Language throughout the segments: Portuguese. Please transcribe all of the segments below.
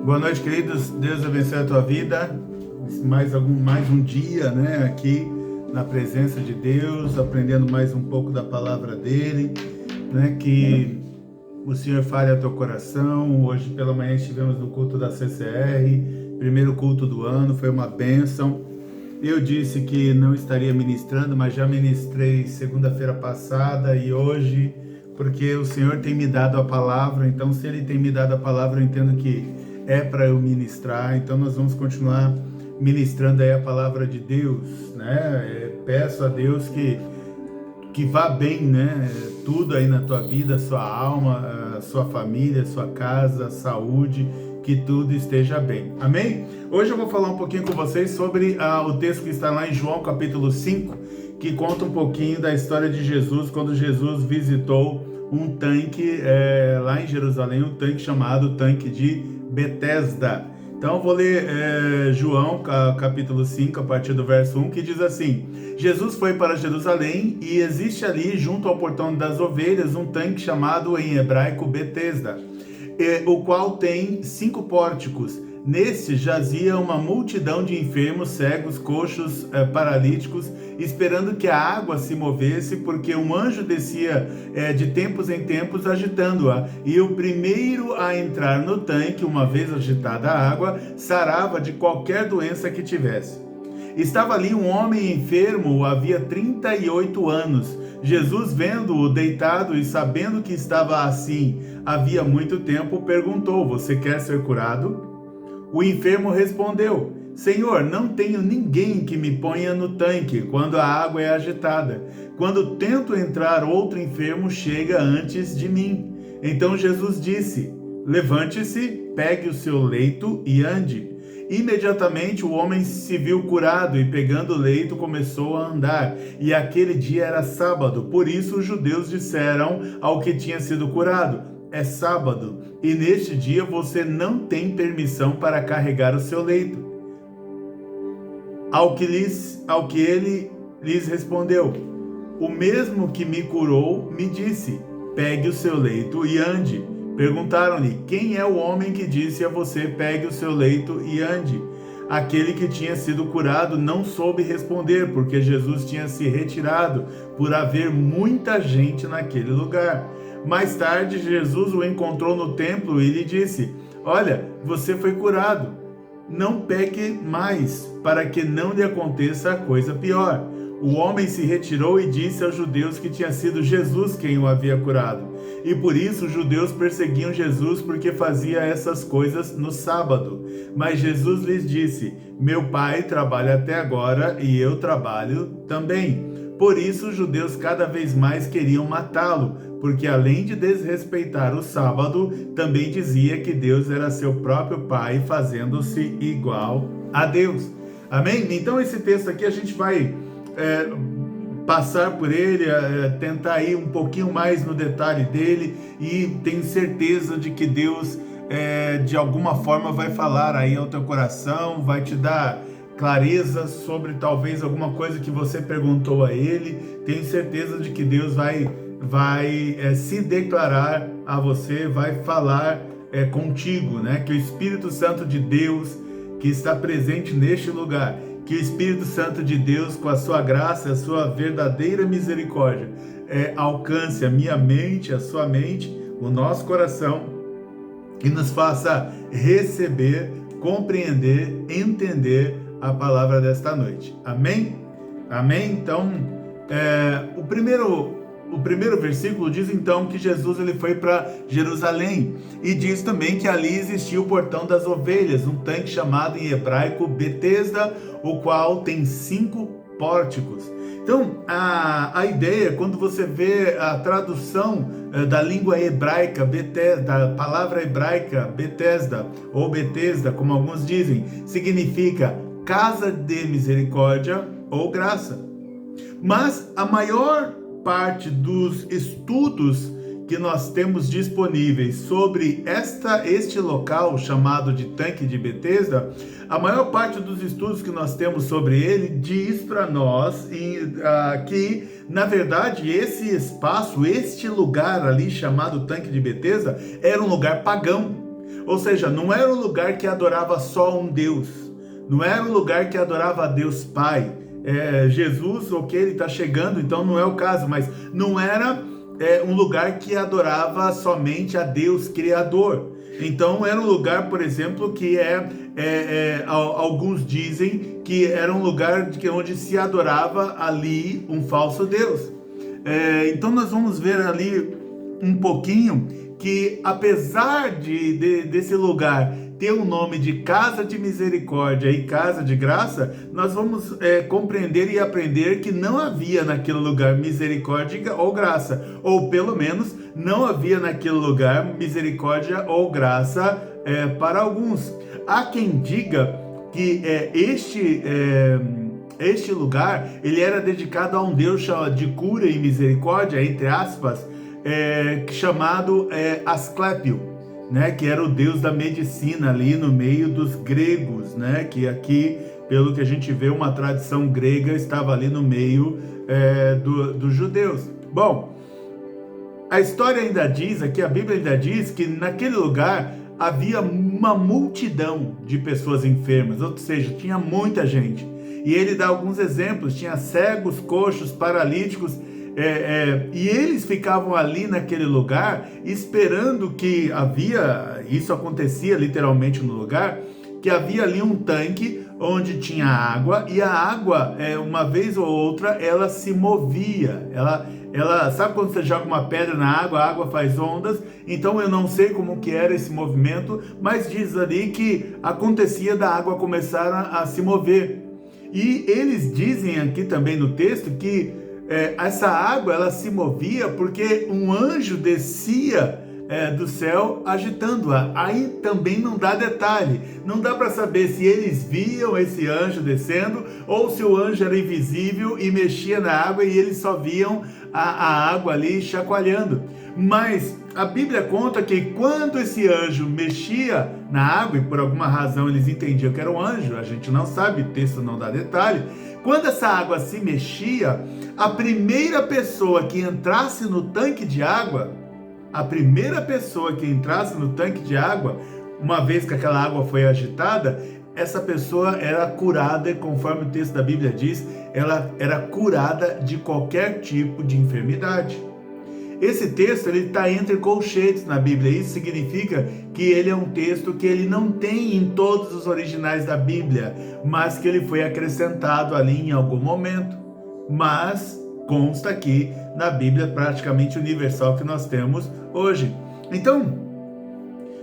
Boa noite, queridos. Deus abençoe a tua vida. Mais um dia, né, aqui na presença de Deus, aprendendo mais um pouco da palavra dele, né, que o Senhor fale ao teu coração. Hoje pela manhã estivemos no culto da CCR, primeiro culto do ano, foi uma bênção. Eu disse que não estaria ministrando, mas já ministrei segunda-feira passada e hoje, porque o Senhor tem me dado a palavra. Então, se Ele tem me dado a palavra, eu entendo que é para eu ministrar. Então, nós vamos continuar ministrando aí a palavra de Deus, né? Peço a Deus que vá bem, né? Tudo aí na tua vida, sua alma, sua família, sua casa, saúde, que tudo esteja bem. Amém? Hoje eu vou falar um pouquinho com vocês sobre o texto que está lá em João capítulo 5, que conta um pouquinho da história de Jesus, quando Jesus visitou um tanque lá em Jerusalém, um tanque chamado Tanque de Betesda. Então eu vou ler João capítulo 5, a partir do verso 1, que diz assim: Jesus foi para Jerusalém e existe ali, junto ao portão das ovelhas, um tanque chamado em hebraico Betesda, o qual tem 5 pórticos. Neste jazia uma multidão de enfermos, cegos, coxos, paralíticos, esperando que a água se movesse, porque um anjo descia de tempos em tempos agitando-a. E o primeiro a entrar no tanque, uma vez agitada a água, sarava de qualquer doença que tivesse. Estava ali um homem enfermo, havia 38 anos. Jesus, vendo-o deitado e sabendo que estava assim havia muito tempo, perguntou: Você quer ser curado? O enfermo respondeu: Senhor, não tenho ninguém que me ponha no tanque quando a água é agitada. Quando tento entrar, outro enfermo chega antes de mim. Então Jesus disse: Levante-se, pegue o seu leito e ande. Imediatamente o homem se viu curado e, pegando o leito, começou a andar. E aquele dia era sábado, por isso os judeus disseram ao que tinha sido curado: É sábado, e neste dia você não tem permissão para carregar o seu leito. Ao que ele lhes respondeu: O mesmo que me curou me disse: Pegue o seu leito e ande. Perguntaram-lhe: Quem é o homem que disse a você: Pegue o seu leito e ande? Aquele que tinha sido curado não soube responder, porque Jesus tinha se retirado, por haver muita gente naquele lugar. Mais tarde, Jesus o encontrou no templo e lhe disse: Olha, você foi curado. Não peque mais, para que não lhe aconteça coisa pior. O homem se retirou e disse aos judeus que tinha sido Jesus quem o havia curado. E por isso os judeus perseguiam Jesus, porque fazia essas coisas no sábado. Mas Jesus lhes disse: Meu Pai trabalha até agora e eu trabalho também. Por isso os judeus cada vez mais queriam matá-lo, porque além de desrespeitar o sábado, também dizia que Deus era seu próprio Pai, fazendo-se igual a Deus. Amém? Então esse texto aqui a gente vai passar por ele, tentar ir um pouquinho mais no detalhe dele, e tenho certeza de que Deus de alguma forma vai falar aí ao teu coração, vai te dar clareza sobre talvez alguma coisa que você perguntou a ele. Tenho certeza de que Deus vai se declarar a você, vai falar contigo, né? Que o Espírito Santo de Deus que está presente neste lugar, que o Espírito Santo de Deus, com a sua graça, a sua verdadeira misericórdia, alcance a minha mente, a sua mente, o nosso coração, e nos faça receber, compreender, entender a palavra desta noite. Amém? Amém? Então, o primeiro versículo diz então que Jesus ele foi para Jerusalém, e diz também que ali existia o portão das ovelhas, um tanque chamado em hebraico Betesda, o qual tem 5 pórticos. Então a ideia, quando você vê a tradução da língua hebraica, da palavra hebraica Betesda, ou Betesda, como alguns dizem, significa casa de misericórdia ou graça. Mas a maior parte dos estudos que nós temos disponíveis sobre este local chamado de Tanque de Betesda, a maior parte dos estudos que nós temos sobre ele diz para nós que, na verdade, esse espaço, este lugar ali chamado Tanque de Betesda, era um lugar pagão. Ou seja, não era um lugar que adorava só um Deus, não era um lugar que adorava a Deus Pai. Jesus, ok, ele está chegando, então não é o caso, mas não era um lugar que adorava somente a Deus Criador. Então era um lugar, por exemplo, que alguns dizem que era um lugar onde se adorava ali um falso Deus. Então nós vamos ver ali um pouquinho que, apesar desse lugar ter o nome de Casa de Misericórdia e Casa de Graça, nós vamos compreender e aprender que não havia naquele lugar misericórdia ou graça, ou pelo menos não havia naquele lugar misericórdia ou graça para alguns. Há quem diga que este lugar ele era dedicado a um Deus de cura e misericórdia, entre aspas, chamado Asclépio, né, que era o deus da medicina ali no meio dos gregos, né, que aqui, pelo que a gente vê, uma tradição grega estava ali no meio dos judeus. Bom, a história ainda diz, aqui a Bíblia ainda diz que naquele lugar havia uma multidão de pessoas enfermas, ou seja, tinha muita gente. E ele dá alguns exemplos, tinha cegos, coxos, paralíticos, e eles ficavam ali naquele lugar esperando que isso acontecia literalmente no lugar, que havia ali um tanque onde tinha água, e a água, uma vez ou outra, ela se movia, ela sabe quando você joga uma pedra na água, a água faz ondas? Então eu não sei como que era esse movimento, mas diz ali que acontecia da água começar a se mover. E eles dizem aqui também no texto que essa água ela se movia porque um anjo descia do céu agitando-a. Aí também não dá detalhe, não dá para saber se eles viam esse anjo descendo ou se o anjo era invisível e mexia na água e eles só viam a água ali chacoalhando. Mas a Bíblia conta que quando esse anjo mexia na água, e por alguma razão eles entendiam que era um anjo, a gente não sabe, o texto não dá detalhe, quando essa água se mexia, a primeira pessoa que entrasse no tanque de água, uma vez que aquela água foi agitada, essa pessoa era curada, e conforme o texto da Bíblia diz, ela era curada de qualquer tipo de enfermidade. Esse texto ele está entre colchetes na Bíblia. Isso significa que ele é um texto que ele não tem em todos os originais da Bíblia, mas que ele foi acrescentado ali em algum momento. Mas consta aqui na Bíblia praticamente universal que nós temos hoje. Então,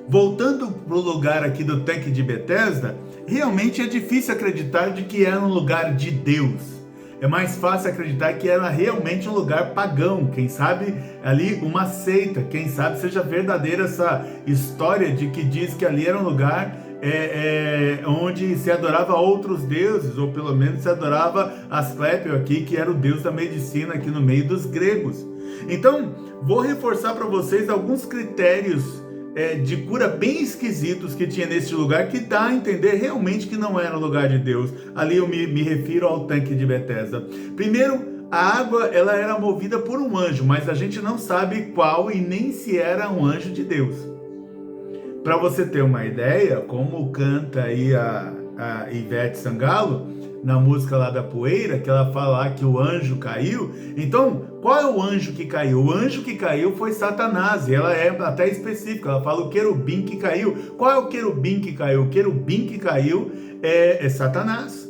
voltando para o lugar aqui do tanque de Betesda, realmente é difícil acreditar de que era um lugar de Deus. É mais fácil acreditar que era realmente um lugar pagão, quem sabe ali uma seita, quem sabe seja verdadeira essa história de que diz que ali era um lugar onde se adorava outros deuses, ou pelo menos se adorava Asclépio aqui, que era o deus da medicina aqui no meio dos gregos. Então, vou reforçar para vocês alguns critérios de cura bem esquisitos que tinha nesse lugar, que dá a entender realmente que não era o lugar de Deus. Ali eu me refiro ao tanque de Betesda. Primeiro, a água ela era movida por um anjo, mas a gente não sabe qual e nem se era um anjo de Deus. Para você ter uma ideia, como canta aí a Ivete Sangalo, na música lá da Poeira, que ela fala lá que o anjo caiu. Então, qual é o anjo que caiu? O anjo que caiu foi Satanás, e ela é até específica, ela fala o querubim que caiu. Qual é o querubim que caiu? O querubim que caiu é Satanás.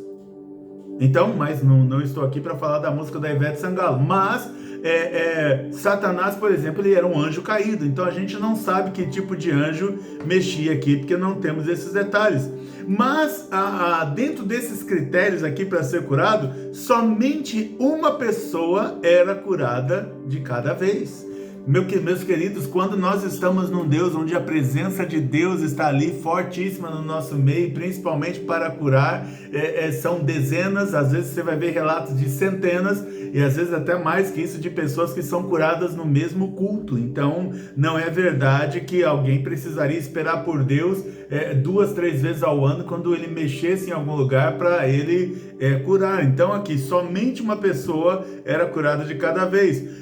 Então, mas não estou aqui para falar da música da Ivete Sangalo, mas Satanás, por exemplo, ele era um anjo caído, então a gente não sabe que tipo de anjo mexia aqui, porque não temos esses detalhes. Mas dentro desses critérios aqui para ser curado, somente uma pessoa era curada de cada vez. Meus queridos, quando nós estamos num Deus onde a presença de Deus está ali fortíssima no nosso meio, principalmente para curar, são dezenas, às vezes você vai ver relatos de centenas, e às vezes até mais que isso, de pessoas que são curadas no mesmo culto. Então, não é verdade que alguém precisaria esperar por Deus 2, 3 vezes ao ano, quando ele mexesse em algum lugar para ele curar. Então, aqui, somente uma pessoa era curada de cada vez.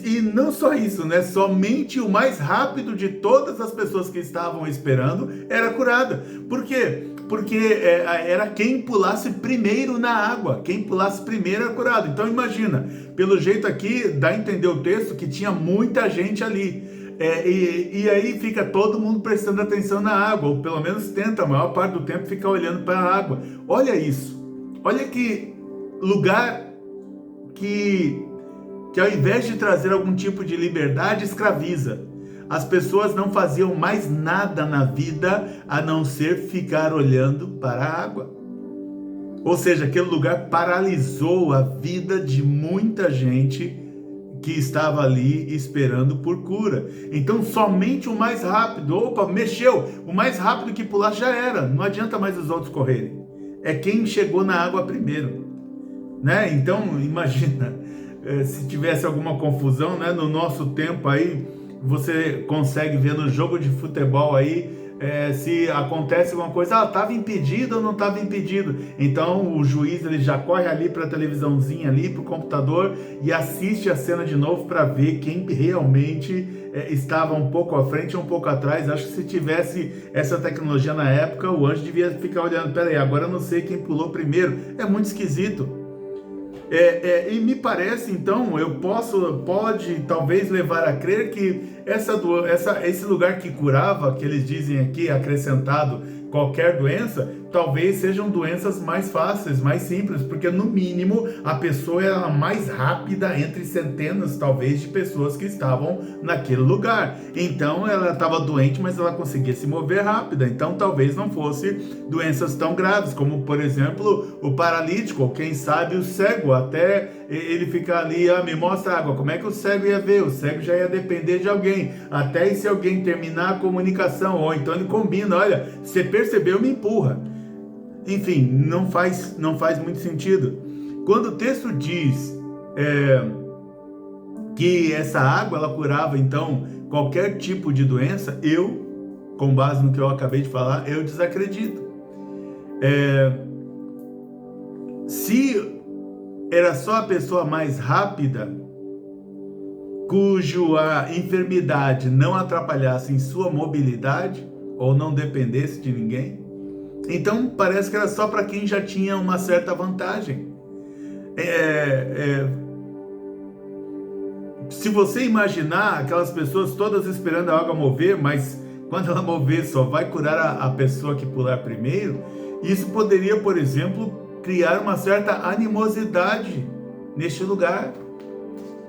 E não só isso, né? Somente o mais rápido de todas as pessoas que estavam esperando era curada. Por quê? Porque era quem pulasse primeiro na água, quem pulasse primeiro era curado. Então imagina, pelo jeito aqui, dá a entender o texto que tinha muita gente ali. E aí fica todo mundo prestando atenção na água, ou pelo menos tenta, a maior parte do tempo fica olhando para a água. Olha isso, olha que lugar que ao invés de trazer algum tipo de liberdade, escraviza. As pessoas não faziam mais nada na vida a não ser ficar olhando para a água. Ou seja, aquele lugar paralisou a vida de muita gente que estava ali esperando por cura. Então somente o mais rápido, mexeu, o mais rápido que pular já era, não adianta mais os outros correrem. É quem chegou na água primeiro, né? Então imagina, se tivesse alguma confusão, né? No nosso tempo aí, você consegue ver no jogo de futebol aí, se acontece alguma coisa, estava impedido ou não estava impedido. Então o juiz ele já corre ali para a televisãozinha ali, para o computador e assiste a cena de novo para ver quem realmente estava um pouco à frente ou um pouco atrás. Acho que se tivesse essa tecnologia na época, o anjo devia ficar olhando, peraí, agora eu não sei quem pulou primeiro. É muito esquisito. E me parece, então, pode talvez levar a crer que esse lugar que curava, que eles dizem aqui, acrescentado qualquer doença, talvez sejam doenças mais fáceis, mais simples, porque no mínimo a pessoa era a mais rápida entre centenas, talvez, de pessoas que estavam naquele lugar. Então ela estava doente, mas ela conseguia se mover rápida. Então talvez não fosse doenças tão graves, como por exemplo o paralítico, ou quem sabe o cego, até ele ficar ali, me mostra a água. Como é que o cego ia ver? O cego já ia depender de alguém, até se alguém terminar a comunicação, ou então ele combina, olha, você percebeu, me empurra. Enfim, não faz muito sentido. Quando o texto diz que essa água ela curava então qualquer tipo de doença, com base no que eu acabei de falar, eu desacredito. Se era só a pessoa mais rápida, cuja enfermidade não atrapalhasse em sua mobilidade ou não dependesse de ninguém, então parece que era só para quem já tinha uma certa vantagem. Se você imaginar aquelas pessoas todas esperando a água mover, mas quando ela mover só vai curar a pessoa que pular primeiro, isso poderia, por exemplo, criar uma certa animosidade neste lugar.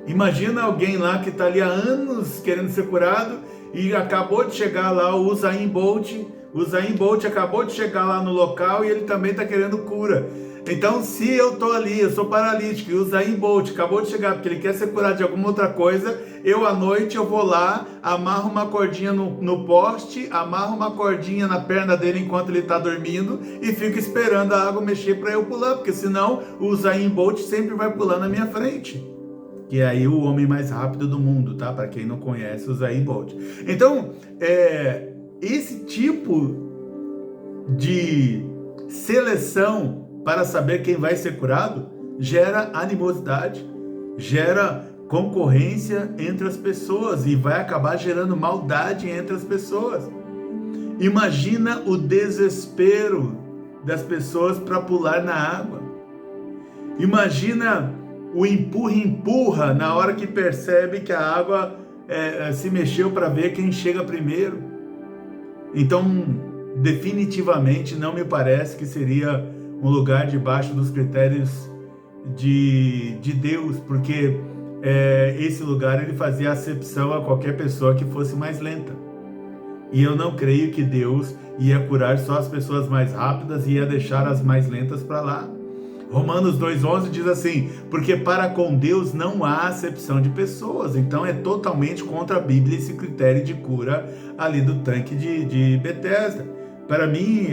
Imagina alguém lá que está ali há anos querendo ser curado e acabou de chegar lá o Usain Bolt. O Usain Bolt acabou de chegar lá no local e ele também está querendo cura. Então, se eu estou ali, eu sou paralítico, e o Usain Bolt acabou de chegar porque ele quer ser curado de alguma outra coisa, à noite eu vou lá, amarro uma cordinha no poste, amarro uma cordinha na perna dele enquanto ele está dormindo e fico esperando a água mexer para eu pular, porque senão o Usain Bolt sempre vai pular na minha frente. Que é aí o homem mais rápido do mundo, tá? Para quem não conhece o Usain Bolt. Então, esse tipo de seleção para saber quem vai ser curado gera animosidade, gera concorrência entre as pessoas e vai acabar gerando maldade entre as pessoas. Imagina o desespero das pessoas para pular na água. Imagina o empurra na hora que percebe que a água se mexeu para ver quem chega primeiro. Então, definitivamente não me parece que seria um lugar debaixo dos critérios de Deus, porque esse lugar ele fazia acepção a qualquer pessoa que fosse mais lenta. E eu não creio que Deus ia curar só as pessoas mais rápidas e ia deixar as mais lentas para lá. Romanos 2,11 diz assim, porque para com Deus não há acepção de pessoas. Então é totalmente contra a Bíblia esse critério de cura ali do tanque de Betesda. Para mim,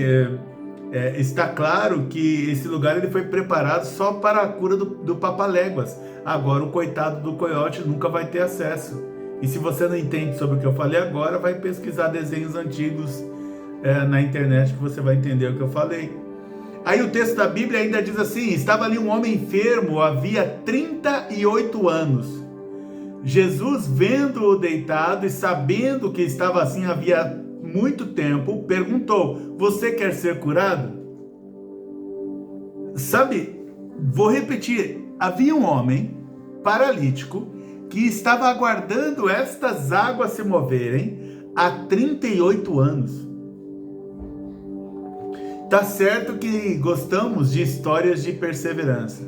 está claro que esse lugar ele foi preparado só para a cura do papaléguas. Agora o coitado do coiote nunca vai ter acesso. E se você não entende sobre o que eu falei agora, vai pesquisar desenhos antigos na internet que você vai entender o que eu falei. Aí o texto da Bíblia ainda diz assim, estava ali um homem enfermo, havia 38 anos. Jesus, vendo-o deitado e sabendo que estava assim havia muito tempo, perguntou: você quer ser curado? Sabe, vou repetir, havia um homem paralítico que estava aguardando estas águas se moverem há 38 anos. Tá certo que gostamos de histórias de perseverança,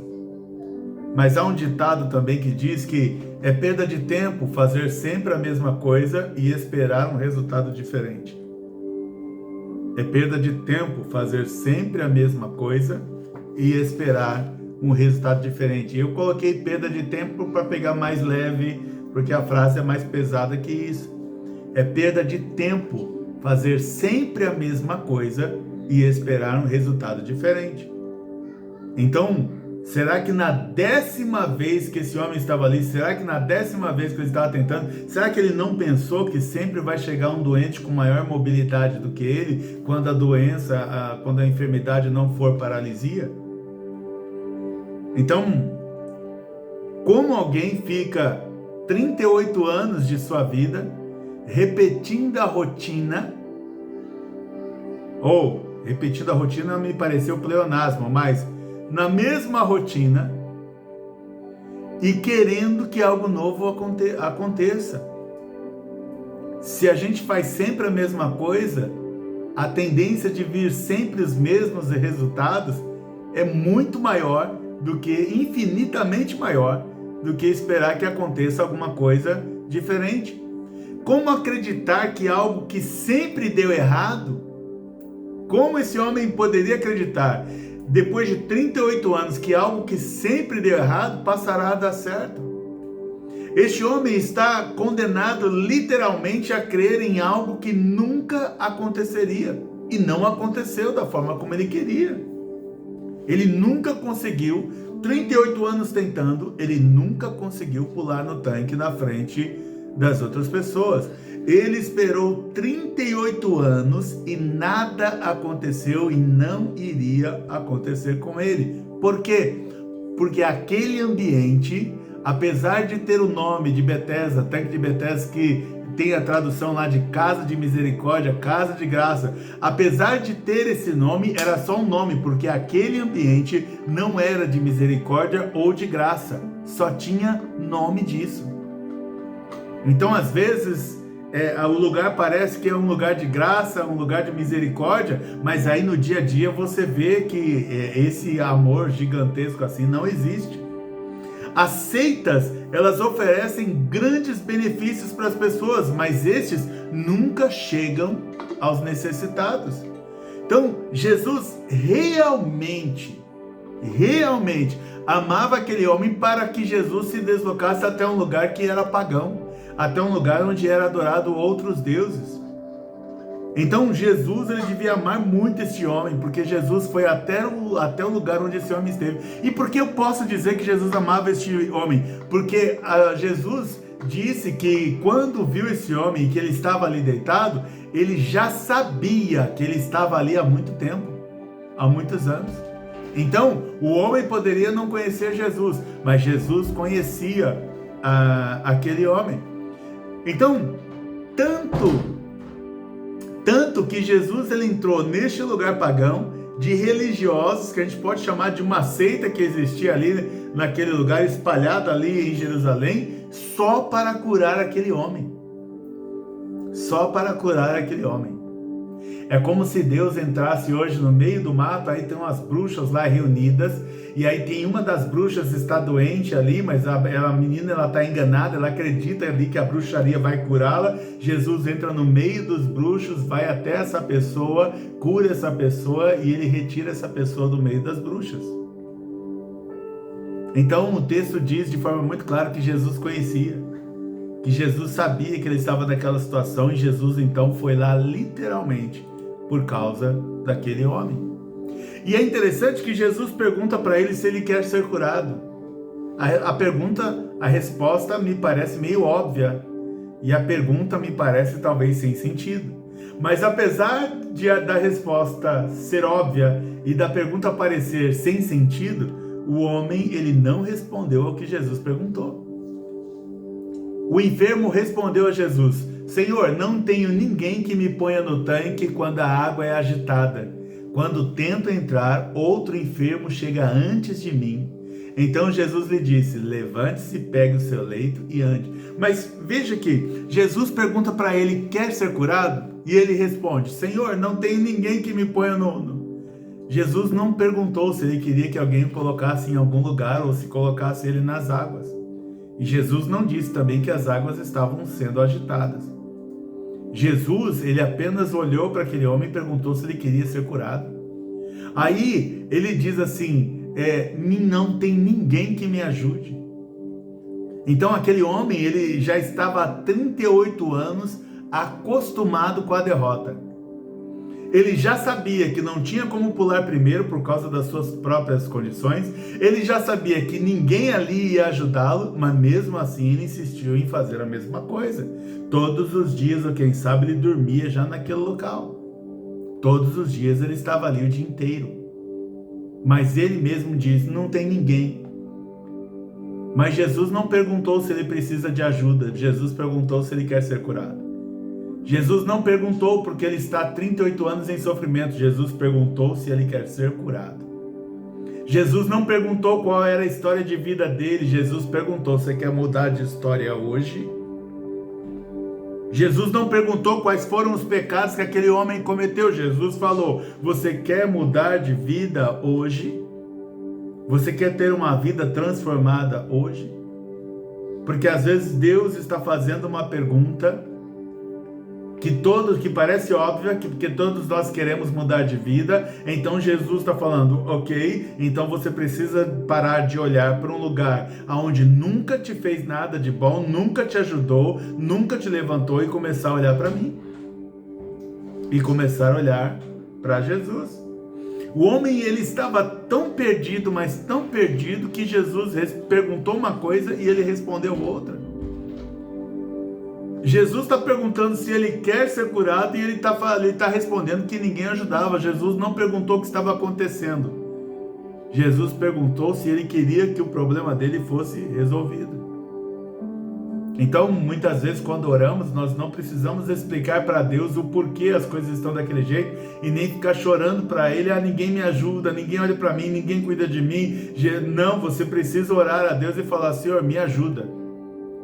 mas há um ditado também que diz que é perda de tempo fazer sempre a mesma coisa e esperar um resultado diferente. É perda de tempo fazer sempre a mesma coisa e esperar um resultado diferente. Eu coloquei perda de tempo para pegar mais leve, porque a frase é mais pesada que isso. É perda de tempo fazer sempre a mesma coisa e esperar um resultado diferente. Então, será que na 10ª vez que esse homem estava ali, será que na 10ª vez que ele estava tentando, será que ele não pensou que sempre vai chegar um doente com maior mobilidade do que ele, quando a doença, quando a enfermidade não for paralisia? Então, como alguém fica 38 anos de sua vida repetindo a rotina, ou repetindo a rotina me pareceu pleonasmo, mas na mesma rotina e querendo que algo novo aconteça. Se a gente faz sempre a mesma coisa, a tendência de vir sempre os mesmos resultados é muito maior do que, infinitamente maior, do que esperar que aconteça alguma coisa diferente. Como acreditar que algo que sempre deu errado, como esse homem poderia acreditar, depois de 38 anos, que algo que sempre deu errado passará a dar certo? Este homem está condenado literalmente a crer em algo que nunca aconteceria, e não aconteceu da forma como ele queria. Ele nunca conseguiu, 38 anos tentando, ele nunca conseguiu pular no tanque na frente das outras pessoas. Ele esperou 38 anos e nada aconteceu e não iria acontecer com ele. Por quê? Porque aquele ambiente, apesar de ter o nome de Betesda, tanque de Betesda, que tem a tradução lá de casa de misericórdia, casa de graça, apesar de ter esse nome, era só um nome, porque aquele ambiente não era de misericórdia ou de graça, só tinha nome disso. Então, às vezes, o lugar parece que é um lugar de graça, um lugar de misericórdia, mas aí no dia a dia você vê que esse amor gigantesco assim não existe. As seitas, elas oferecem grandes benefícios para as pessoas, mas estes nunca chegam aos necessitados. Então, Jesus realmente amava aquele homem para que Jesus se deslocasse até um lugar que era pagão, até um lugar onde era adorado outros deuses. Então Jesus, ele devia amar muito esse homem, porque Jesus foi até o lugar onde esse homem esteve. E por que eu posso dizer que Jesus amava este homem? Porque Jesus disse que quando viu esse homem e que ele estava ali deitado, ele já sabia que ele estava ali há muito tempo, há muitos anos. Então, o homem poderia não conhecer Jesus, mas Jesus conhecia aquele homem. Então, tanto que Jesus ele entrou neste lugar pagão de religiosos, que a gente pode chamar de uma seita que existia ali naquele lugar, espalhado ali em Jerusalém, só para curar aquele homem. Só para curar aquele homem. É como se Deus entrasse hoje no meio do mato, aí tem umas bruxas lá reunidas, e aí tem uma das bruxas que está doente ali, mas a menina ela está enganada, ela acredita ali que a bruxaria vai curá-la. Jesus entra no meio dos bruxos, vai até essa pessoa, cura essa pessoa e ele retira essa pessoa do meio das bruxas. Então o texto diz de forma muito clara que Jesus conhecia, que Jesus sabia que ele estava naquela situação, e Jesus então foi lá literalmente por causa daquele homem. E é interessante que Jesus pergunta para ele se ele quer ser curado. A resposta me parece meio óbvia, e a pergunta me parece talvez sem sentido. Mas apesar da resposta ser óbvia e da pergunta parecer sem sentido, o homem ele não respondeu ao que Jesus perguntou. O enfermo respondeu a Jesus: Senhor, não tenho ninguém que me ponha no tanque quando a água é agitada. Quando tento entrar, outro enfermo chega antes de mim. Então Jesus lhe disse: levante-se, pegue o seu leito e ande. Mas veja que Jesus pergunta para ele: quer ser curado? E ele responde: Senhor, não tenho ninguém que me ponha no... Jesus não perguntou se ele queria que alguém o colocasse em algum lugar ou se colocasse ele nas águas. E Jesus não disse também que as águas estavam sendo agitadas. Jesus, ele apenas olhou para aquele homem e perguntou se ele queria ser curado. Aí ele diz assim: não tem ninguém que me ajude. Então aquele homem, ele já estava há 38 anos acostumado com a derrota. Ele já sabia que não tinha como pular primeiro por causa das suas próprias condições. Ele já sabia que ninguém ali ia ajudá-lo, mas mesmo assim ele insistiu em fazer a mesma coisa. Todos os dias, ou quem sabe, ele dormia já naquele local. Todos os dias ele estava ali o dia inteiro. Mas ele mesmo disse: não tem ninguém. Mas Jesus não perguntou se ele precisa de ajuda. Jesus perguntou se ele quer ser curado. Jesus não perguntou porque ele está há 38 anos em sofrimento. Jesus perguntou se ele quer ser curado. Jesus não perguntou qual era a história de vida dele. Jesus perguntou: você quer mudar de história hoje? Jesus não perguntou quais foram os pecados que aquele homem cometeu. Jesus falou: você quer mudar de vida hoje? Você quer ter uma vida transformada hoje? Porque às vezes Deus está fazendo uma pergunta que parece óbvia, porque todos nós queremos mudar de vida. Então Jesus está falando: ok, então você precisa parar de olhar para um lugar onde nunca te fez nada de bom, nunca te ajudou, nunca te levantou, e começar a olhar para mim. E começar a olhar para Jesus. O homem, ele estava tão perdido, mas tão perdido, que Jesus perguntou uma coisa e ele respondeu outra. Jesus está perguntando se ele quer ser curado e ele está respondendo que ninguém ajudava. Jesus não perguntou o que estava acontecendo. Jesus perguntou se ele queria que o problema dele fosse resolvido. Então, muitas vezes, quando oramos, nós não precisamos explicar para Deus o porquê as coisas estão daquele jeito e nem ficar chorando para Ele: ninguém me ajuda, ninguém olha para mim, ninguém cuida de mim. Não, você precisa orar a Deus e falar: Senhor, me ajuda.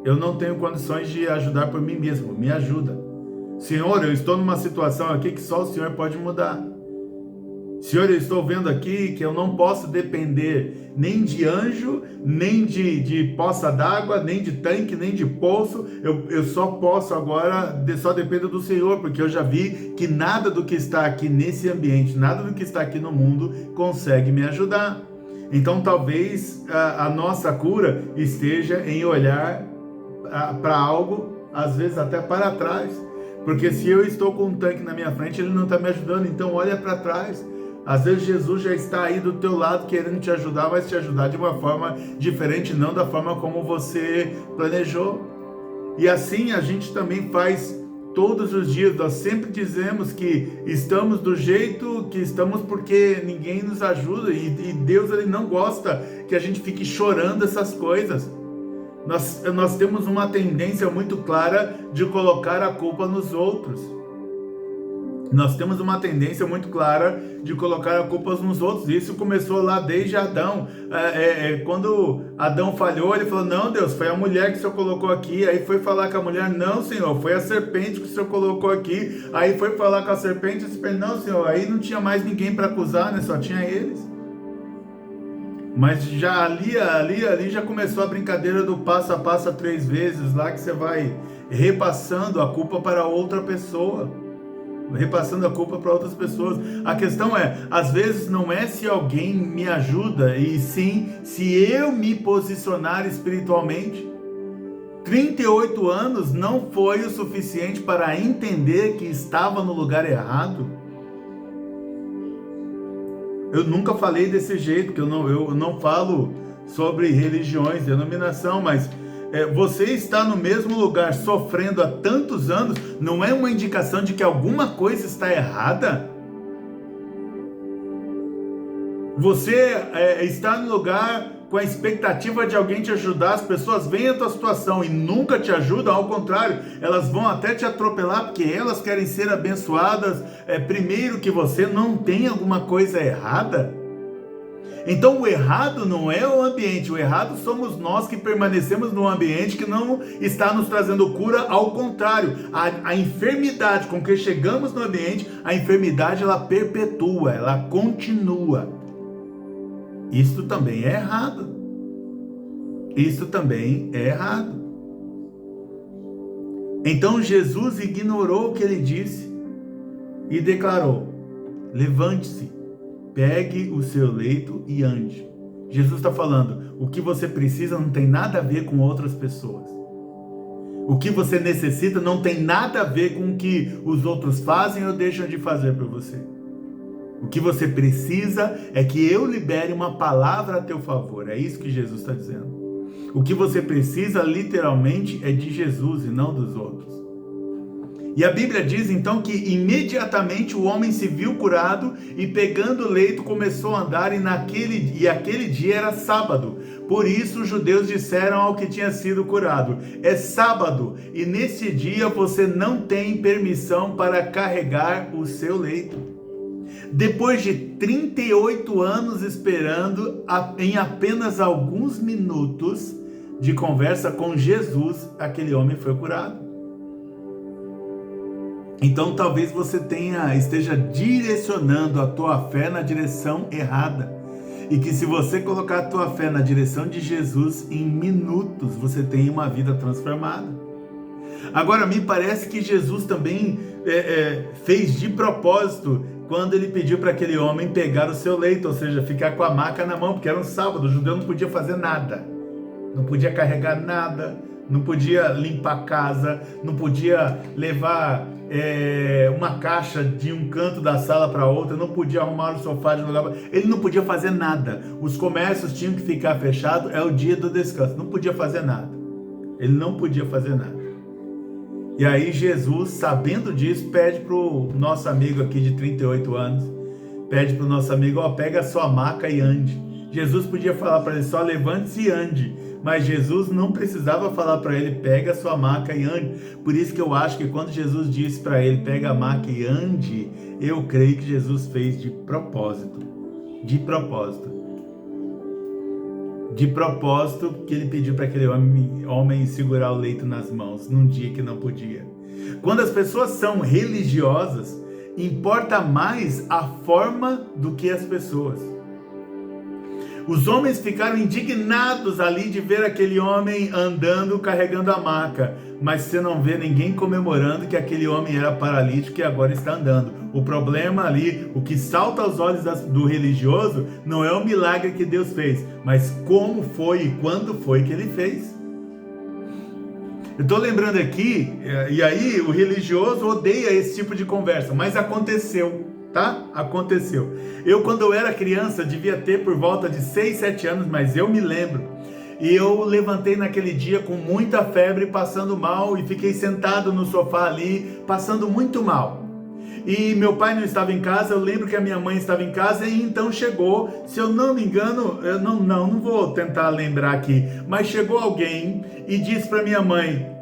Eu não tenho condições de ajudar por mim mesmo, me ajuda. Senhor, eu estou numa situação aqui que só o Senhor pode mudar. Senhor, eu estou vendo aqui que eu não posso depender nem de anjo, nem de poça d'água, nem de tanque, nem de poço. Eu só posso agora, só dependo do Senhor, porque eu já vi que nada do que está aqui nesse ambiente, nada do que está aqui no mundo consegue me ajudar. Então talvez a nossa cura esteja em olhar para algo, às vezes até para trás, porque se eu estou com um tanque na minha frente, ele não está me ajudando, então olha para trás. Às vezes Jesus já está aí do teu lado querendo te ajudar, mas te ajudar de uma forma diferente, não da forma como você planejou. E assim a gente também faz todos os dias. Nós sempre dizemos que estamos do jeito que estamos porque ninguém nos ajuda, e Deus, ele não gosta que a gente fique chorando essas coisas. Nós temos uma tendência muito clara de colocar a culpa nos outros. Nós temos uma tendência muito clara de colocar a culpa nos outros. Isso começou lá desde Adão. Quando Adão falhou, ele falou: não, Deus, foi a mulher que o Senhor colocou aqui. Aí foi falar com a mulher: não, Senhor, foi a serpente que o Senhor colocou aqui. Aí foi falar com a serpente: não, Senhor, aí não tinha mais ninguém para acusar, né? Só tinha eles. Mas já ali já começou a brincadeira do passo a passo 3 vezes, lá que você vai repassando a culpa para outra pessoa. Repassando a culpa para outras pessoas. A questão é, às vezes não é se alguém me ajuda, e sim se eu me posicionar espiritualmente. 38 anos não foi o suficiente para entender que estava no lugar errado. Eu nunca falei desse jeito, porque eu não falo sobre religiões, denominação, mas você está no mesmo lugar sofrendo há tantos anos, não é uma indicação de que alguma coisa está errada? Você está no lugar com a expectativa de alguém te ajudar, as pessoas veem a tua situação e nunca te ajudam, ao contrário, elas vão até te atropelar, porque elas querem ser abençoadas primeiro que você. Não tem alguma coisa errada? Então o errado não é o ambiente, o errado somos nós que permanecemos num ambiente que não está nos trazendo cura. Ao contrário, a enfermidade com que chegamos no ambiente, a enfermidade ela perpetua, ela continua. Isto também é errado. Isto também é errado. Então Jesus ignorou o que ele disse e declarou: levante-se, pegue o seu leito e ande. Jesus está falando, o que você precisa não tem nada a ver com outras pessoas. O que você necessita não tem nada a ver com o que os outros fazem ou deixam de fazer por você. O que você precisa é que eu libere uma palavra a teu favor. É isso que Jesus está dizendo. O que você precisa literalmente é de Jesus e não dos outros. E a Bíblia diz então que imediatamente o homem se viu curado e pegando o leito começou a andar, e aquele dia era sábado. Por isso os judeus disseram ao que tinha sido curado: é sábado e nesse dia você não tem permissão para carregar o seu leito. Depois de 38 anos esperando, em apenas alguns minutos de conversa com Jesus, aquele homem foi curado. Então talvez você esteja direcionando a tua fé na direção errada. E que se você colocar a tua fé na direção de Jesus, em minutos você tem uma vida transformada. Agora, me parece que Jesus também fez de propósito quando ele pediu para aquele homem pegar o seu leito, ou seja, ficar com a maca na mão, porque era um sábado, o judeu não podia fazer nada. Não podia carregar nada, não podia limpar a casa, não podia levar uma caixa de um canto da sala para outro, não podia arrumar o sofá de um lugar, ele não podia fazer nada. Os comércios tinham que ficar fechados, é o dia do descanso, não podia fazer nada. Ele não podia fazer nada. E aí Jesus, sabendo disso, pede para o nosso amigo aqui de 38 anos, pede para o nosso amigo: pega a sua maca e ande. Jesus podia falar para ele só: levante-se e ande. Mas Jesus não precisava falar para ele: pega a sua maca e ande. Por isso que eu acho que quando Jesus disse para ele: pega a maca e ande, eu creio que Jesus fez de propósito. De propósito. De propósito que ele pediu para aquele homem segurar o leito nas mãos num dia que não podia. Quando as pessoas são religiosas, importa mais a forma do que as pessoas. Os homens ficaram indignados ali de ver aquele homem andando, carregando a maca, mas você não vê ninguém comemorando que aquele homem era paralítico e agora está andando. O problema ali, o que salta aos olhos do religioso, não é o milagre que Deus fez, mas como foi e quando foi que ele fez. Eu estou lembrando aqui, e aí o religioso odeia esse tipo de conversa, mas aconteceu. Tá? Aconteceu. Eu, quando eu era criança, devia ter por volta de 6, 7 anos, mas eu me lembro. E eu levantei naquele dia com muita febre, passando mal, e fiquei sentado no sofá ali, passando muito mal. E meu pai não estava em casa, eu lembro que a minha mãe estava em casa, e então chegou, se eu não me engano, eu não vou tentar lembrar aqui, mas chegou alguém e disse para minha mãe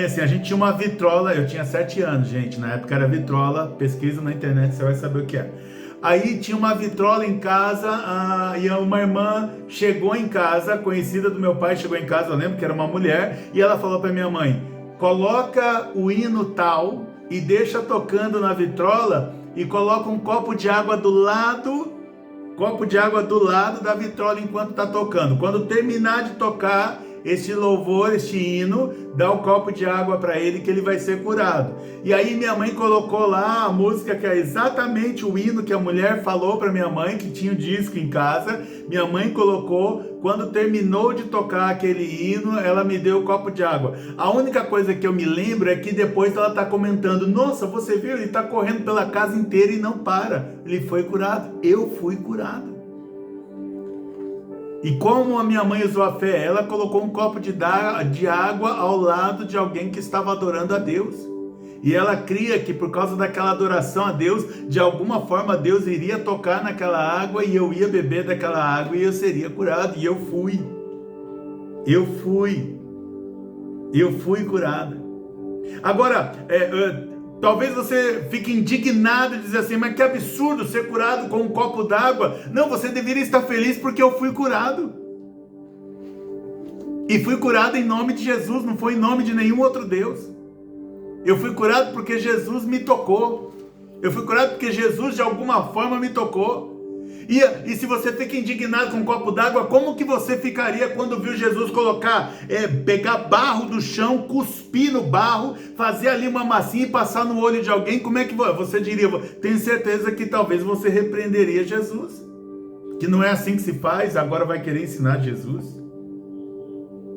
assim, a gente tinha uma vitrola, eu tinha 7 anos, gente, na época era vitrola, pesquisa na internet, você vai saber o que é. Aí tinha uma vitrola em casa, e uma irmã chegou em casa, conhecida do meu pai, chegou em casa, eu lembro que era uma mulher, e ela falou para minha mãe: coloca o hino tal e deixa tocando na vitrola e coloca um copo de água do lado da vitrola enquanto está tocando. Quando terminar de tocar este louvor, este hino, dá o copo de água para ele que ele vai ser curado. E aí minha mãe colocou lá a música que é exatamente o hino que a mulher falou para minha mãe, que tinha o disco em casa. Minha mãe colocou, quando terminou de tocar aquele hino, ela me deu o copo de água. A única coisa que eu me lembro é que depois ela está comentando: nossa, você viu? Ele está correndo pela casa inteira e não para. Ele foi curado. Eu fui curado. E como a minha mãe usou a fé? Ela colocou um copo de água ao lado de alguém que estava adorando a Deus. E ela cria que por causa daquela adoração a Deus, de alguma forma Deus iria tocar naquela água e eu ia beber daquela água e eu seria curado. E eu fui curada. Agora, talvez você fique indignado e dizer assim, mas que absurdo ser curado com um copo d'água. Não, você deveria estar feliz porque eu fui curado. E fui curado em nome de Jesus, não foi em nome de nenhum outro Deus. Eu fui curado porque Jesus me tocou. Eu fui curado porque Jesus de alguma forma me tocou. E se você fica indignado com um copo d'água, como que você ficaria quando viu Jesus pegar barro do chão, cuspir no barro, fazer ali uma massinha e passar no olho de alguém? Como é que você diria? Tenho certeza que talvez você repreenderia Jesus. Que não é assim que se faz, agora vai querer ensinar Jesus.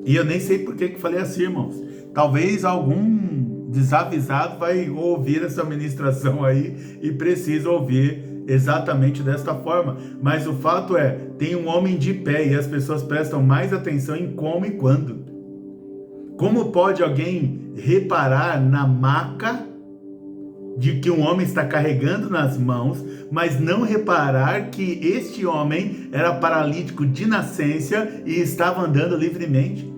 E eu nem sei por que falei assim, irmãos. Talvez algum desavisado vai ouvir essa ministração aí e precisa ouvir exatamente desta forma, mas o fato é, tem um homem de pé e as pessoas prestam mais atenção em como e quando. Como pode alguém reparar na maca de que um homem está carregando nas mãos, mas não reparar que este homem era paralítico de nascença e estava andando livremente?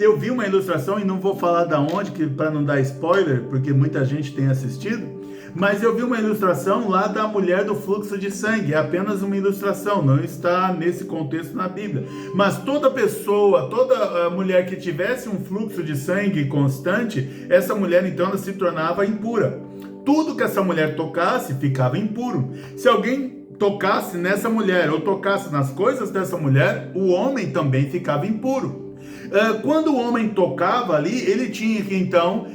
Eu vi uma ilustração, e não vou falar da onde, para não dar spoiler, porque muita gente tem assistido, mas eu vi uma ilustração lá da mulher do fluxo de sangue. É apenas uma ilustração, não está nesse contexto na Bíblia. Mas toda pessoa, toda mulher que tivesse um fluxo de sangue constante, essa mulher então ela se tornava impura. Tudo que essa mulher tocasse ficava impuro. Se alguém tocasse nessa mulher ou tocasse nas coisas dessa mulher, o homem também ficava impuro. Quando o homem tocava ali, ele tinha que então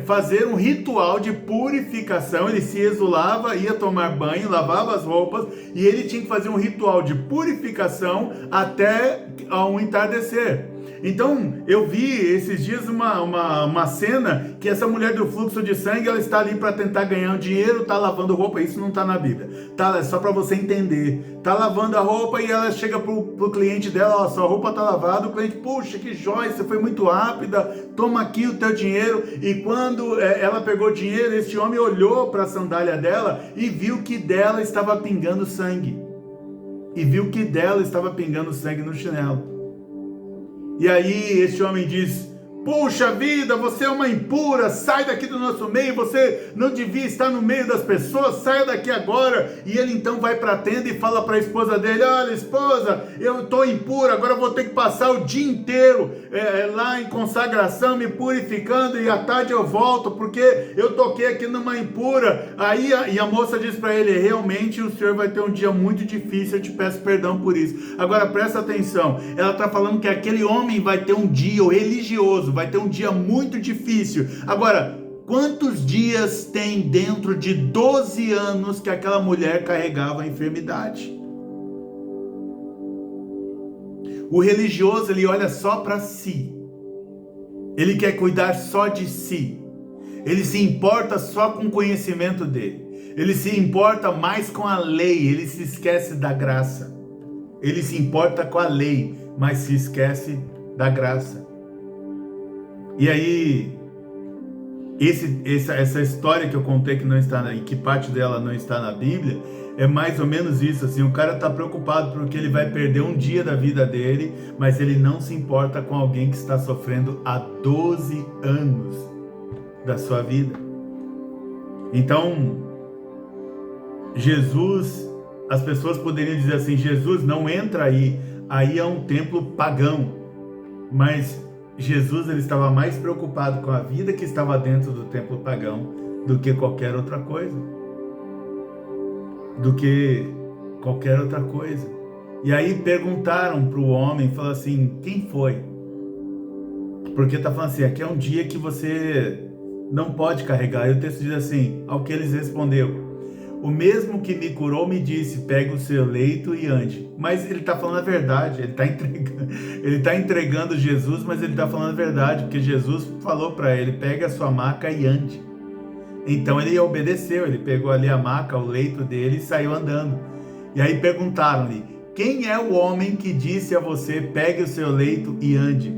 fazer um ritual de purificação. Ele se exulava, ia tomar banho, lavava as roupas e ele tinha que fazer um ritual de purificação até ao entardecer. Então eu vi esses dias uma cena que essa mulher do fluxo de sangue, ela está ali para tentar ganhar um dinheiro, está lavando roupa. Isso não está na Bíblia, tá? É só para você entender. Está lavando a roupa e ela chega pro cliente dela, ó, sua roupa está lavada. O cliente, puxa, que joia, você foi muito rápida, toma aqui o teu dinheiro. E quando ela pegou o dinheiro, esse homem olhou para a sandália dela e viu que dela estava pingando sangue. No chinelo. E aí esse homem diz, puxa vida, você é uma impura, sai daqui do nosso meio, você não devia estar no meio das pessoas, saia daqui agora. E ele então vai para a tenda e fala para a esposa dele, olha esposa, eu estou impura, agora eu vou ter que passar o dia inteiro lá em consagração, me purificando, e à tarde eu volto, porque eu toquei aqui numa impura. Aí a moça diz para ele, realmente o senhor vai ter um dia muito difícil, eu te peço perdão por isso. Agora presta atenção, ela está falando que aquele homem vai ter um dia, o religioso, vai ter um dia muito difícil. Agora, quantos dias tem dentro de 12 anos que aquela mulher carregava a enfermidade? O religioso, ele olha só para si. Ele quer cuidar só de si. Ele se importa só com o conhecimento dele. Ele se importa mais com a lei. Ele se esquece da graça. Ele se importa com a lei, mas se esquece da graça. E aí, essa história que eu contei que não está que parte dela não está na Bíblia, é mais ou menos isso, assim, o cara está preocupado porque ele vai perder um dia da vida dele, mas ele não se importa com alguém que está sofrendo há 12 anos da sua vida. Então, Jesus, as pessoas poderiam dizer assim, Jesus, não entra aí é um templo pagão, mas Jesus, ele estava mais preocupado com a vida que estava dentro do templo pagão do que qualquer outra coisa. E aí perguntaram para o homem, falaram assim, quem foi? Porque está falando assim, aqui é um dia que você não pode carregar. E o texto diz assim, ao que eles respondeu, o mesmo que me curou me disse, pegue o seu leito e ande. Mas ele está falando a verdade, ele está entregando Jesus, mas ele está falando a verdade, porque Jesus falou para ele, pegue a sua maca e ande. Então ele obedeceu, ele pegou ali a maca, o leito dele e saiu andando. E aí perguntaram-lhe, quem é o homem que disse a você, pegue o seu leito e ande?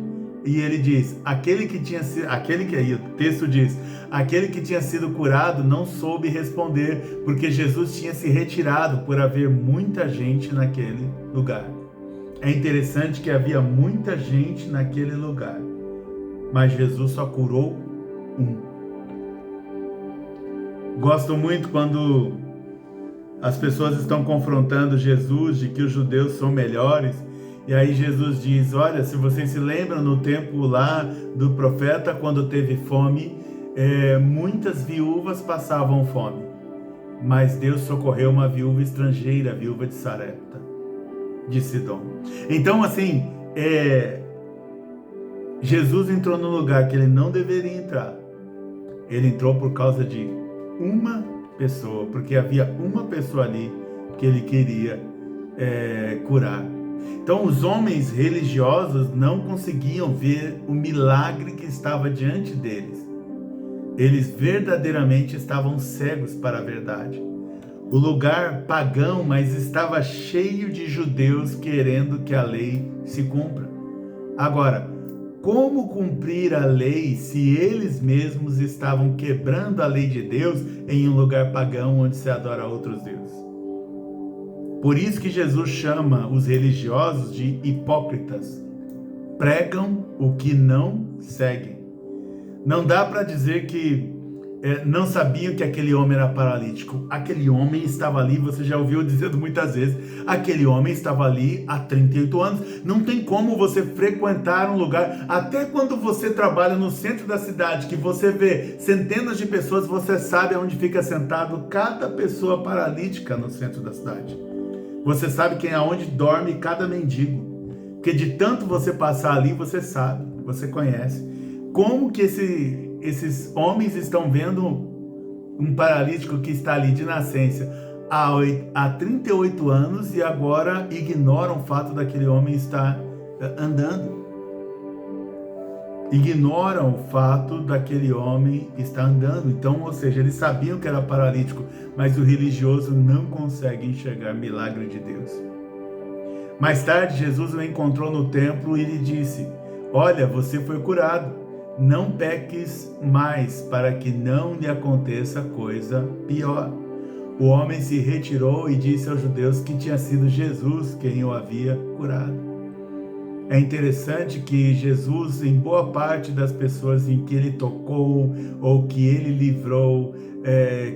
e ele diz, aí o texto diz, aquele que tinha sido curado não soube responder, porque Jesus tinha se retirado por haver muita gente naquele lugar. É interessante que havia muita gente naquele lugar, mas Jesus só curou um. Gosto muito quando as pessoas estão confrontando Jesus de que os judeus são melhores, e aí Jesus diz, olha, se vocês se lembram no tempo lá do profeta, quando teve fome, muitas viúvas passavam fome, mas Deus socorreu uma viúva estrangeira, a viúva de Sarepta, de Sidom. Então, assim, Jesus entrou num lugar que ele não deveria entrar. Ele entrou por causa de uma pessoa, porque havia uma pessoa ali que ele queria curar. Então, os homens religiosos não conseguiam ver o milagre que estava diante deles. Eles verdadeiramente estavam cegos para a verdade. O lugar pagão, mas estava cheio de judeus querendo que a lei se cumpra. Agora, como cumprir a lei se eles mesmos estavam quebrando a lei de Deus em um lugar pagão onde se adora outros deuses? Por isso que Jesus chama os religiosos de hipócritas. Pregam o que não seguem. Não dá para dizer que não sabiam que aquele homem era paralítico. Aquele homem estava ali, você já ouviu dizendo muitas vezes, aquele homem estava ali há 38 anos. Não tem como você frequentar um lugar, até quando você trabalha no centro da cidade, que você vê centenas de pessoas, você sabe onde fica sentado cada pessoa paralítica no centro da cidade. Você sabe aonde dorme cada mendigo. Porque de tanto você passar ali, você sabe, você conhece. Como que esses homens estão vendo um paralítico que está ali de nascença há 38 anos e agora ignoram o fato daquele homem estar andando? Ignoram o fato daquele homem estar andando. Então, ou seja, eles sabiam que era paralítico, mas o religioso não consegue enxergar milagre de Deus. Mais tarde, Jesus o encontrou no templo e lhe disse, olha, você foi curado. Não peques mais, para que não lhe aconteça coisa pior. O homem se retirou e disse aos judeus que tinha sido Jesus quem o havia curado. É interessante que Jesus, em boa parte das pessoas em que ele tocou, ou que ele livrou,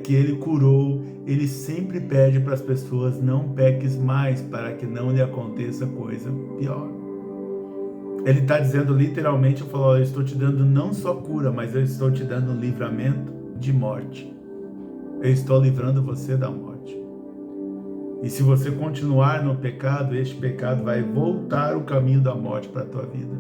que ele curou, ele sempre pede para as pessoas, não peques mais, para que não lhe aconteça coisa pior. Ele está dizendo literalmente, eu estou te dando não só cura, mas eu estou te dando um livramento de morte. Eu estou livrando você da morte. E se você continuar no pecado, este pecado vai voltar o caminho da morte para a tua vida.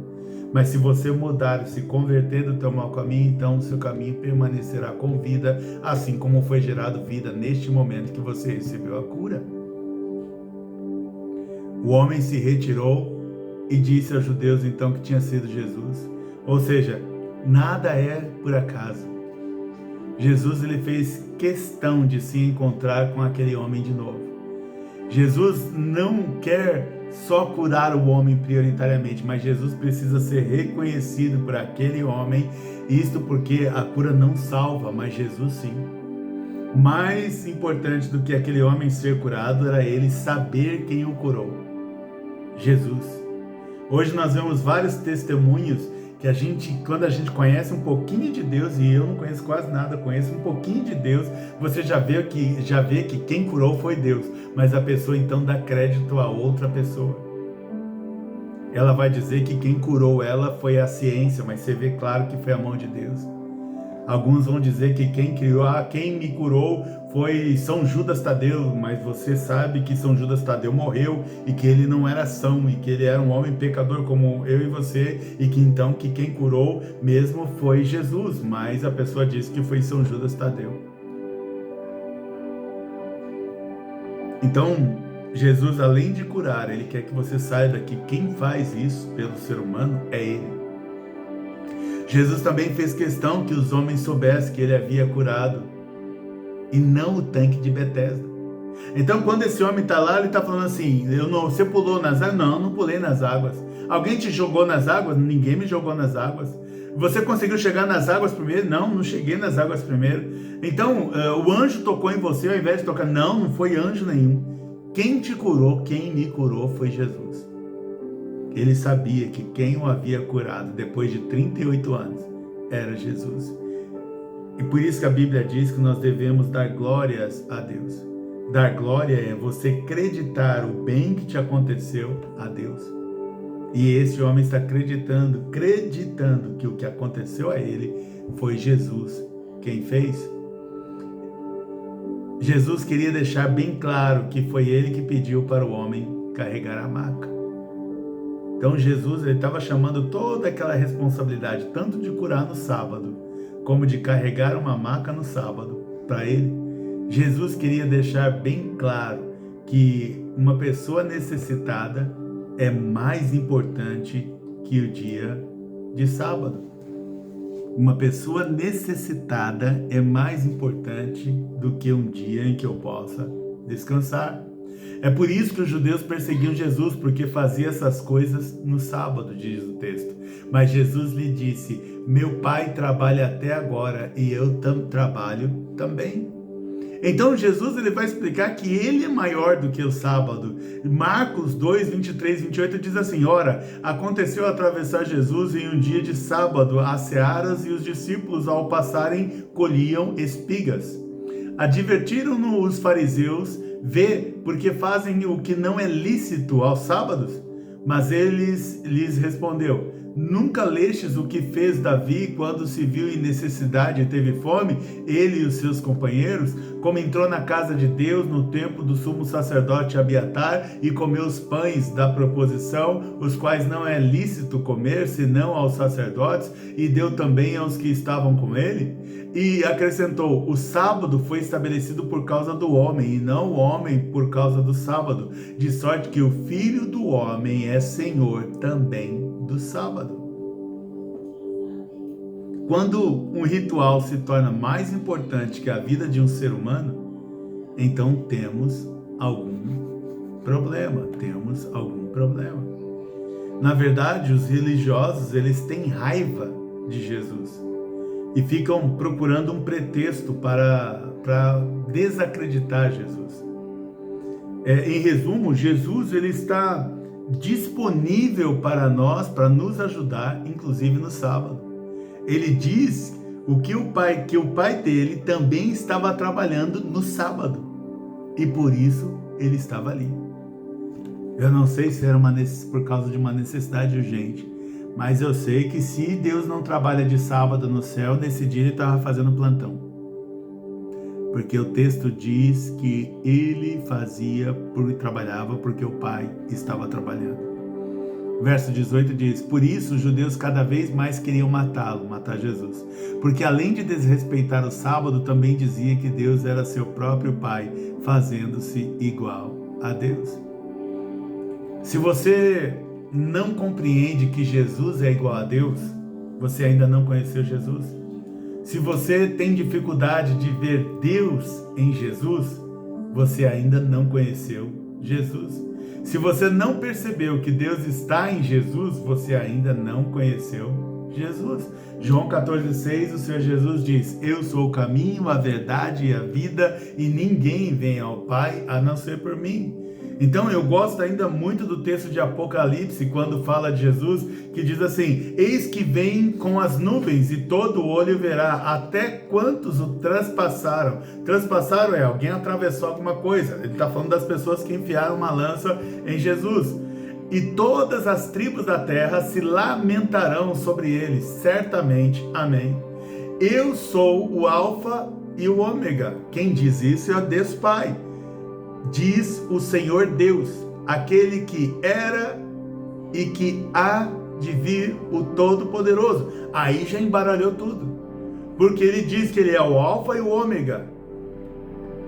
Mas se você mudar e se converter do teu mau caminho, então o seu caminho permanecerá com vida, assim como foi gerado vida neste momento que você recebeu a cura. O homem se retirou e disse aos judeus então que tinha sido Jesus. Ou seja, nada é por acaso. Jesus ele fez questão de se encontrar com aquele homem de novo. Jesus não quer só curar o homem prioritariamente, mas Jesus precisa ser reconhecido por aquele homem, isto porque a cura não salva, mas Jesus sim. Mais importante do que aquele homem ser curado era ele saber quem o curou, Jesus. Hoje nós vemos vários testemunhos que quando a gente conhece um pouquinho de Deus, e eu não conheço quase nada, conheço um pouquinho de Deus, você já vê que quem curou foi Deus, mas a pessoa então dá crédito a outra pessoa. Ela vai dizer que quem curou ela foi a ciência, mas você vê claro que foi a mão de Deus. Alguns vão dizer que quem me curou foi São Judas Tadeu, mas você sabe que São Judas Tadeu morreu e que ele não era são, e que ele era um homem pecador como eu e você, e que quem curou mesmo foi Jesus, mas a pessoa diz que foi São Judas Tadeu. Então, Jesus, além de curar, ele quer que você saiba que quem faz isso pelo ser humano é ele. Jesus também fez questão que os homens soubessem que ele havia curado, e não o tanque de Betesda. Então, quando esse homem está lá, ele está falando assim, você pulou nas águas? Não, não pulei nas águas. Alguém te jogou nas águas? Ninguém me jogou nas águas. Você conseguiu chegar nas águas primeiro? Não cheguei nas águas primeiro. Então, o anjo tocou em você ao invés de tocar? Não foi anjo nenhum. Quem te curou, quem me curou foi Jesus. Ele sabia que quem o havia curado depois de 38 anos era Jesus. E por isso que a Bíblia diz que nós devemos dar glórias a Deus. Dar glória é você acreditar o bem que te aconteceu a Deus. E esse homem está acreditando que o que aconteceu a ele foi Jesus quem fez. Jesus queria deixar bem claro que foi ele que pediu para o homem carregar a maca. Então Jesus estava chamando toda aquela responsabilidade, tanto de curar no sábado, como de carregar uma maca no sábado, para ele. Jesus queria deixar bem claro que uma pessoa necessitada é mais importante que o dia de sábado. Uma pessoa necessitada é mais importante do que um dia em que eu possa descansar. É por isso que os judeus perseguiam Jesus, porque fazia essas coisas no sábado, diz o texto. Mas Jesus lhe disse: meu Pai trabalha até agora e eu trabalho também. Então Jesus ele vai explicar que ele é maior do que o sábado. Marcos 2, 23, 28 diz assim: ora, aconteceu atravessar Jesus em um dia de sábado as searas e os discípulos ao passarem colhiam espigas. Advertiram-no os fariseus: vê, porque fazem o que não é lícito aos sábados? Mas ele lhes respondeu: nunca lestes o que fez Davi quando se viu em necessidade e teve fome, ele e os seus companheiros, como entrou na casa de Deus no tempo do sumo sacerdote Abiatar e comeu os pães da proposição, os quais não é lícito comer, senão aos sacerdotes, e deu também aos que estavam com ele? E acrescentou: o sábado foi estabelecido por causa do homem, e não o homem por causa do sábado, de sorte que o Filho do homem é Senhor também do sábado. Quando um ritual se torna mais importante que a vida de um ser humano, então temos algum problema. Na verdade, os religiosos, eles têm raiva de Jesus e ficam procurando um pretexto para desacreditar Jesus. Em resumo, Jesus ele está disponível para nós, para nos ajudar, inclusive no sábado. Ele diz que o pai dele também estava trabalhando no sábado e por isso ele estava ali. Eu não sei se era por causa de uma necessidade urgente, mas eu sei que se Deus não trabalha de sábado no céu, nesse dia ele estava fazendo plantão. Porque o texto diz que ele trabalhava porque o pai estava trabalhando. Verso 18 diz: por isso os judeus cada vez mais queriam matar Jesus. Porque além de desrespeitar o sábado, também dizia que Deus era seu próprio pai, fazendo-se igual a Deus. Se você não compreende que Jesus é igual a Deus, você ainda não conheceu Jesus. Se você tem dificuldade de ver Deus em Jesus, você ainda não conheceu Jesus. Se você não percebeu que Deus está em Jesus, você ainda não conheceu Jesus. João 14,6, o Senhor Jesus diz: eu sou o caminho, a verdade e a vida, e ninguém vem ao Pai a não ser por mim. Então eu gosto ainda muito do texto de Apocalipse, quando fala de Jesus, que diz assim: eis que vem com as nuvens e todo olho verá, até quantos o transpassaram. Transpassaram é alguém atravessou alguma coisa. Ele está falando das pessoas que enfiaram uma lança em Jesus. E todas as tribos da terra se lamentarão sobre ele, certamente. Amém. Eu sou o Alfa e o Ômega. Quem diz isso é Deus Pai. Diz o Senhor Deus, aquele que era e que há de vir, o Todo-Poderoso. Aí já embaralhou tudo, porque ele diz que ele é o Alfa e o Ômega.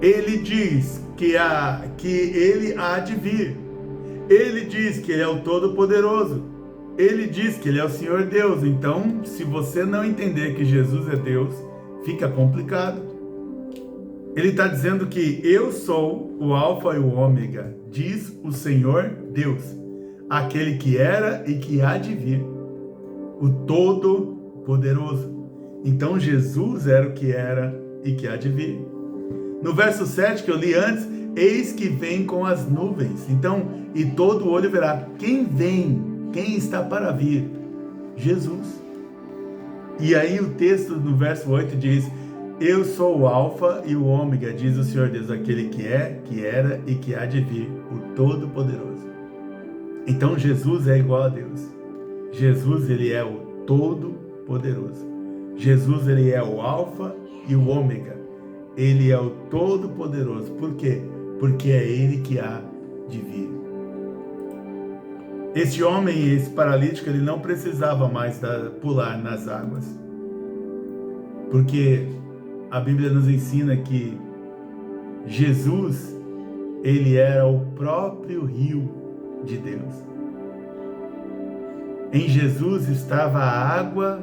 Ele diz que ele há de vir. Ele diz que ele é o Todo-Poderoso. Ele diz que ele é o Senhor Deus. Então, se você não entender que Jesus é Deus, fica complicado. Ele está dizendo que eu sou o Alfa e o Ômega, diz o Senhor Deus. aquele que era e que há de vir, o Todo-Poderoso. Então Jesus era o que era e que há de vir. No verso 7 que eu li antes, eis que vem com as nuvens. Então, e todo olho verá. Quem vem? Quem está para vir? Jesus. E aí o texto no verso 8 diz: eu sou o alfa e o ômega, diz o Senhor Deus, aquele que é, que era e que há de vir, o Todo-Poderoso. Então Jesus é igual a Deus. Jesus, ele é o Todo-Poderoso. Jesus, ele é o alfa e o ômega. Ele é o Todo-Poderoso. Por quê? Porque é ele que há de vir. Este homem, esse paralítico, ele não precisava mais pular nas águas. Porque a Bíblia nos ensina que Jesus, ele era o próprio rio de Deus. Em Jesus estava a água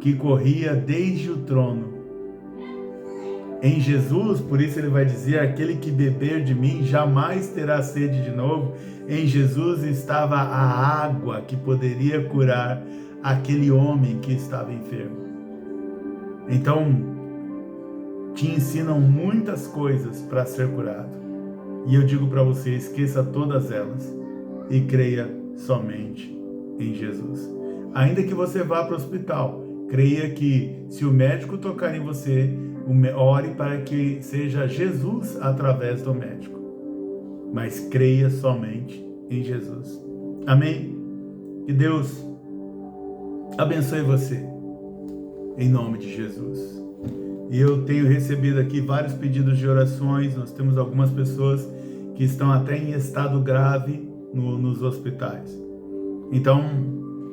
que corria desde o trono. Em Jesus, por isso ele vai dizer, aquele que beber de mim jamais terá sede de novo. Em Jesus estava a água que poderia curar aquele homem que estava enfermo. Então, te ensinam muitas coisas para ser curado. E eu digo para você, esqueça todas elas e creia somente em Jesus. Ainda que você vá para o hospital, creia que se o médico tocar em você, ore para que seja Jesus através do médico. Mas creia somente em Jesus. Amém? Que Deus abençoe você, em nome de Jesus. E eu tenho recebido aqui vários pedidos de orações. Nós temos algumas pessoas que estão até em estado grave nos hospitais. Então,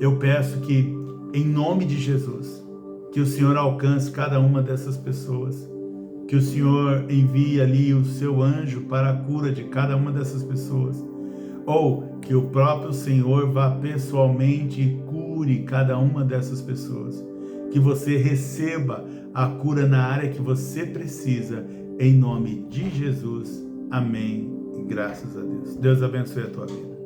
eu peço que, em nome de Jesus, que o Senhor alcance cada uma dessas pessoas, que o Senhor envie ali o seu anjo para a cura de cada uma dessas pessoas, ou que o próprio Senhor vá pessoalmente e cure cada uma dessas pessoas, que você receba a cura na área que você precisa, em nome de Jesus. Amém. E graças a Deus. Deus abençoe a tua vida.